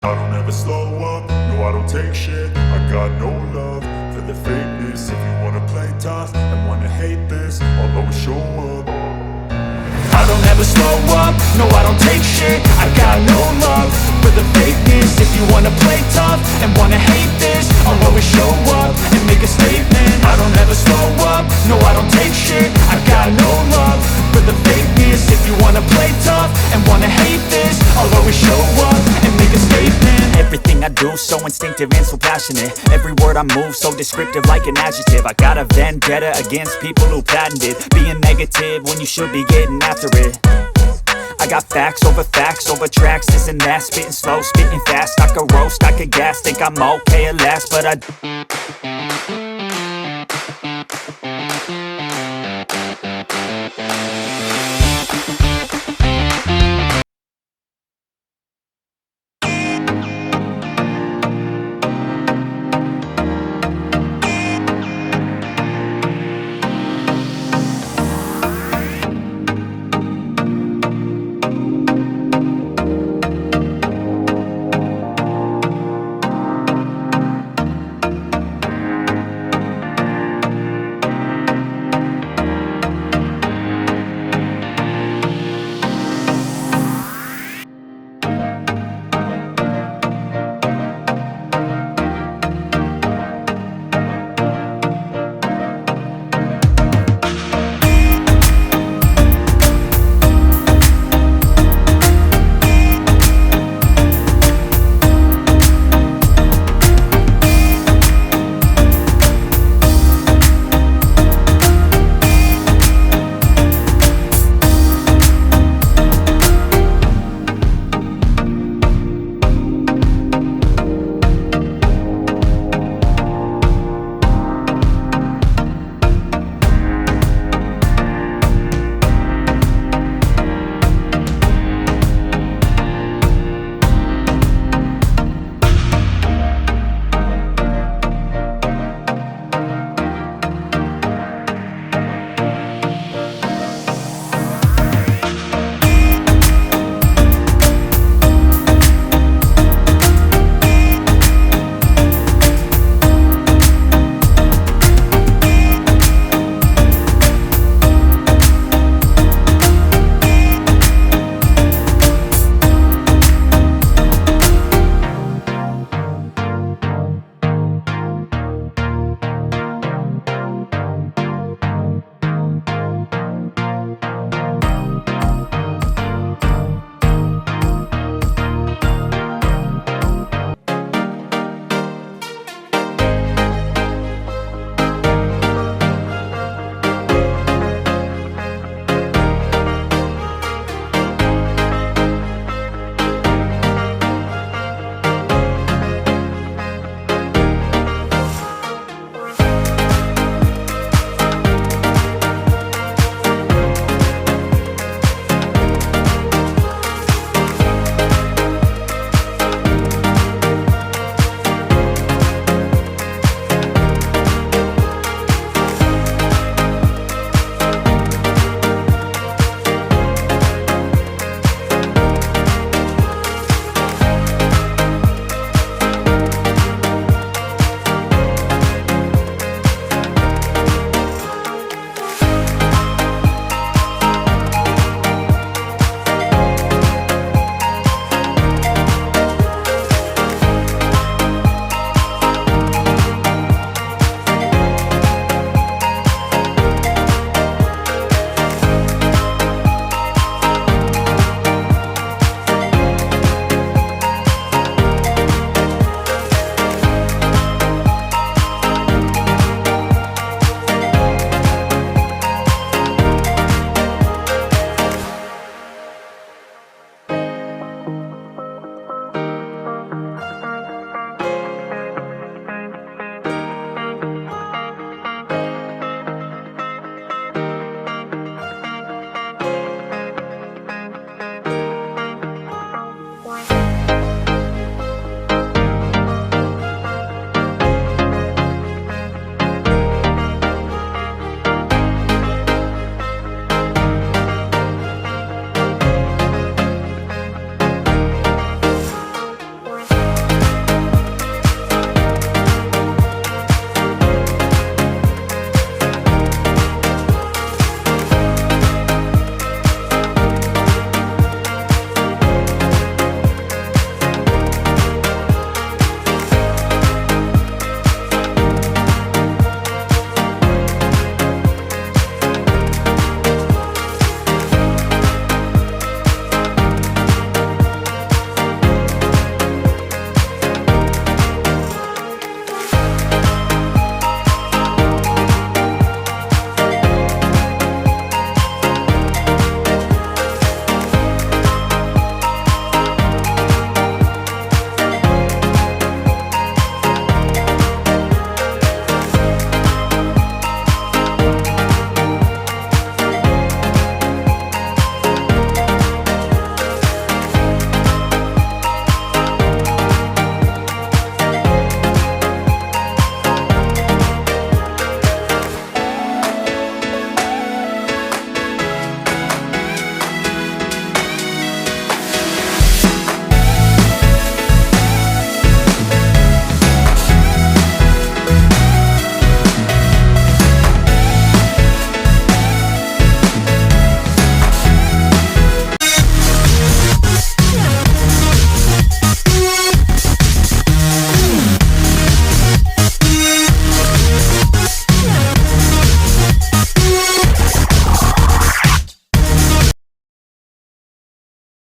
I don't ever slow up, no I don't take shit. I got no love for the fakeness. If you wanna play tough and wanna hate this, I'll always show up. I don't ever slow up, no I don't take shit. I got no love for the fakeness. If you wanna play tough and wanna hate this, I'll always show up and make a statement. I don't ever slow up, no I don't take shit. I got no love for the fakeness. If you wanna play tough and wanna hate this, I'll always show up and make a statement. Everything I do so instinctive and so passionate. Every word I move so descriptive like an adjective. I got a vendetta against people who patented being negative when you should be getting after it. I got facts over tracks, this and that. Spitting slow, spitting fast, I could roast, I could gas. Think I'm okay at last, but